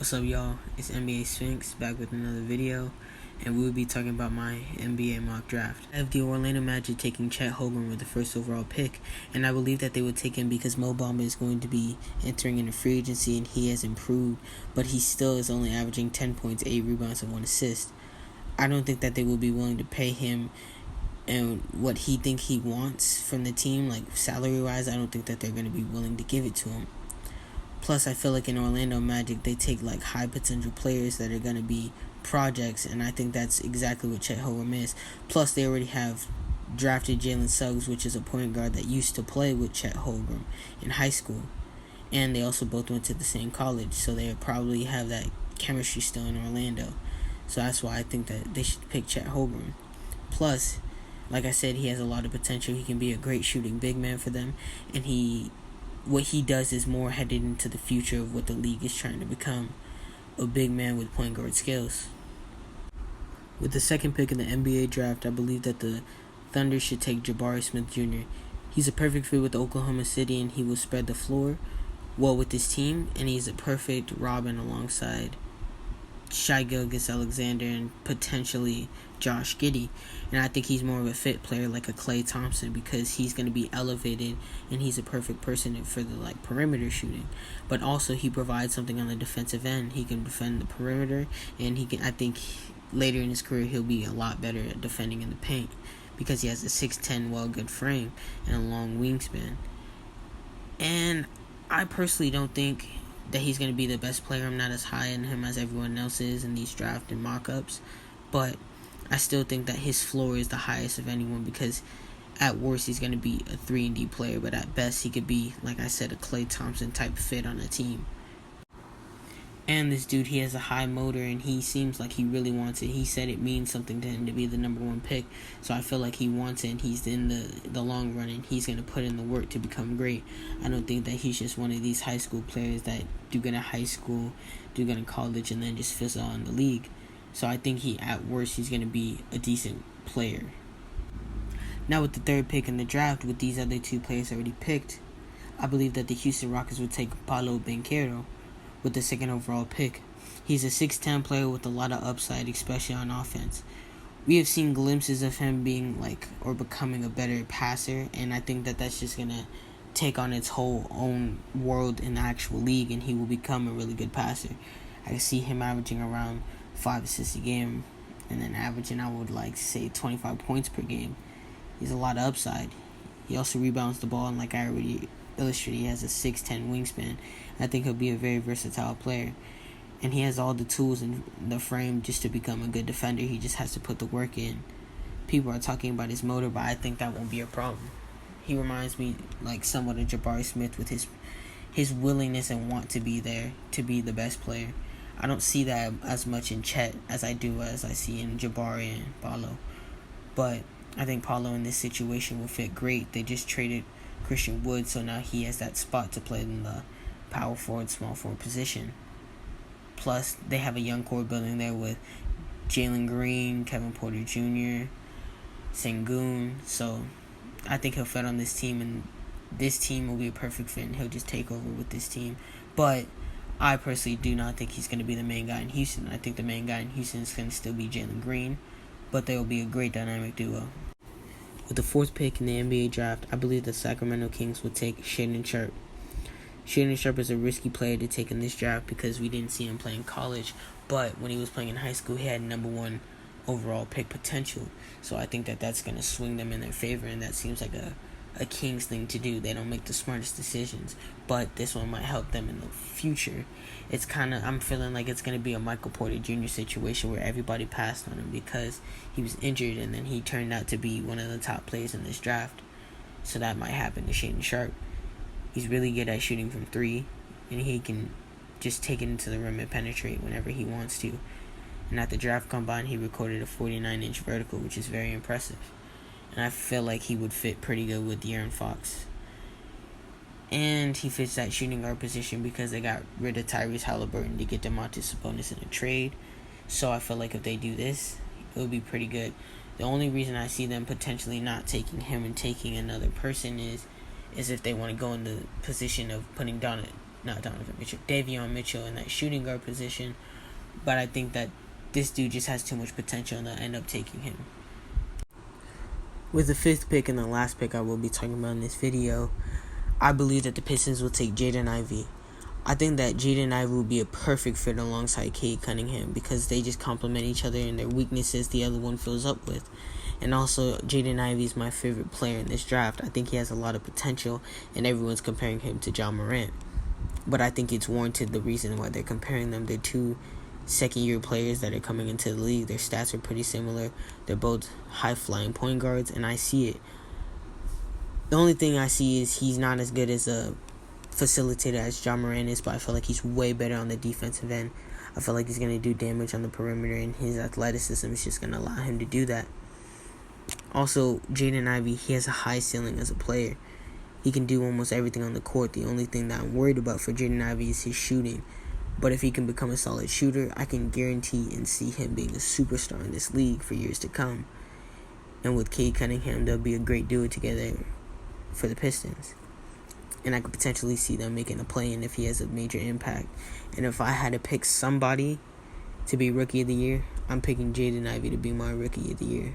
What's up, y'all? It's NBA Sphinx back with another video, and we will be talking about my NBA mock draft. I have the Orlando Magic taking Chet Holmgren with the first overall pick, and I believe that they would take him because Mo Bamba is going to be entering into free agency, and he has improved, but he still is only averaging 10 points, 8 rebounds, and 1 assist. I don't think that they will be willing to pay him and what he wants from the team, like salary-wise. I don't think that they're going to be willing to give it to him. Plus, I feel like in Orlando Magic, they take like high potential players that are going to be projects, and I think that's exactly what Chet Holmgren is. Plus, they already have drafted Jalen Suggs, which is a point guard that used to play with Chet Holmgren in high school. And they also both went to the same college, so they probably have that chemistry still in Orlando. So that's why I think that they should pick Chet Holmgren. Plus, like I said, he has a lot of potential. He can be a great shooting big man for them, and what he does is more headed into the future of what the league is trying to become, a big man with point guard skills. With the second pick in the NBA draft, I believe that the Thunder should take Jabari Smith Jr. He's a perfect fit with Oklahoma City, and he will spread the floor well with his team, and he's a perfect Robin alongside Shai Gilgeous-Alexander and potentially Josh Giddey. And I think he's more of a fit player like a Klay Thompson because he's going to be elevated, and he's a perfect person for the perimeter shooting. But also he provides something on the defensive end. He can defend the perimeter, and I think later in his career he'll be a lot better at defending in the paint because he has a 6'10" good frame and a long wingspan. And I personally don't think that he's going to be the best player. I'm not as high in him as everyone else is in these draft and mock-ups, but I still think that his floor is the highest of anyone because at worst he's going to be a 3-and-D player, but at best he could be, like I said, a Klay Thompson type fit on a team. And this dude, he has a high motor, and he seems like he really wants it. He said it means something to him to be the number one pick, so I feel like he wants it, and he's in the long run, and he's going to put in the work to become great. I don't think that he's just one of these high school players that do good in high school, do good in college, and then just fizzle out in the league. So I think at worst, he's going to be a decent player. Now with the third pick in the draft, with these other two players already picked, I believe that the Houston Rockets would take Paolo Banchero with the second overall pick. He's a 6'10" player with a lot of upside, especially on offense. We have seen glimpses of him being or becoming a better passer, and I think that that's just going to take on its whole own world in the actual league, and he will become a really good passer. I see him averaging around 5 assists a game, and then averaging, I would say 25 points per game. He's a lot of upside. He also rebounds the ball, and like I already illustrated, he has a 6'10" wingspan. I think he'll be a very versatile player, and he has all the tools in the frame just to become a good defender. He just has to put the work in. People are talking about his motor, but I think that won't be a problem. He reminds me somewhat of Jabari Smith with his willingness and want to be there to be the best player. I don't see that as much in Chet as I see in Jabari and Paolo, but I think Paolo in this situation will fit great. They just traded Christian Wood, so now he has that spot to play in the power forward, small forward position. Plus, they have a young core building there with Jalen Green, Kevin Porter Jr., Sengun. So I think he'll fit on this team, and this team will be a perfect fit, and he'll just take over with this team. But I personally do not think he's going to be the main guy in Houston. I think the main guy in Houston is going to still be Jalen Green, but they will be a great dynamic duo. With the fourth pick in the NBA draft, I believe the Sacramento Kings would take Shaedon Sharpe. Shaedon Sharpe is a risky player to take in this draft because we didn't see him play in college, but when he was playing in high school, he had number one overall pick potential. So I think that that's going to swing them in their favor, and that seems like a Kings thing to do. They don't make the smartest decisions, but this one might help them in the future. I'm feeling like it's going to be a Michael Porter Jr. situation where everybody passed on him because he was injured, and then he turned out to be one of the top players in this draft. So that might happen to Shaedon Sharpe. He's really good at shooting from 3, and he can just take it into the rim and penetrate whenever he wants to. And at the draft combine, he recorded a 49-inch vertical, which is very impressive. And I feel like he would fit pretty good with De'Aaron Fox. And he fits that shooting guard position because they got rid of Tyrese Halliburton to get Domantas Sabonis in a trade. So I feel like if they do this, it would be pretty good. The only reason I see them potentially not taking him and taking another person is if they want to go in the position of putting Davion Mitchell in that shooting guard position, but I think that this dude just has too much potential and I'll end up taking him. With the 5th pick and the last pick I will be talking about in this video, I believe that the Pistons will take Jaden Ivey. I think that Jaden Ivey will be a perfect fit alongside Cade Cunningham because they just complement each other and their weaknesses the other one fills up with. And also, Jaden Ivey is my favorite player in this draft. I think he has a lot of potential, and everyone's comparing him to Ja Morant. But I think it's warranted the reason why they're comparing them. They're two second-year players that are coming into the league. Their stats are pretty similar. They're both high-flying point guards, and I see it. The only thing I see is he's not as good as a facilitator as Ja Morant is, but I feel like he's way better on the defensive end. I feel like he's going to do damage on the perimeter, and his athleticism is just going to allow him to do that. Also, Jaden Ivey, he has a high ceiling as a player. He can do almost everything on the court. The only thing that I'm worried about for Jaden Ivey is his shooting. But if he can become a solid shooter, I can guarantee and see him being a superstar in this league for years to come. And with Cade Cunningham, they'll be a great duo together for the Pistons. And I could potentially see them making a play-in if he has a major impact. And if I had to pick somebody to be Rookie of the Year, I'm picking Jaden Ivey to be my Rookie of the Year.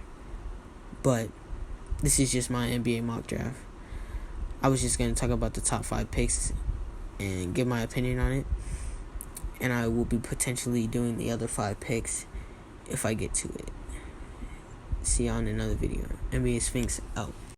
But this is just my NBA mock draft. I was just going to talk about the top 5 picks and give my opinion on it. And I will be potentially doing the other 5 picks if I get to it. See y'all in another video. NBA Sphinx out.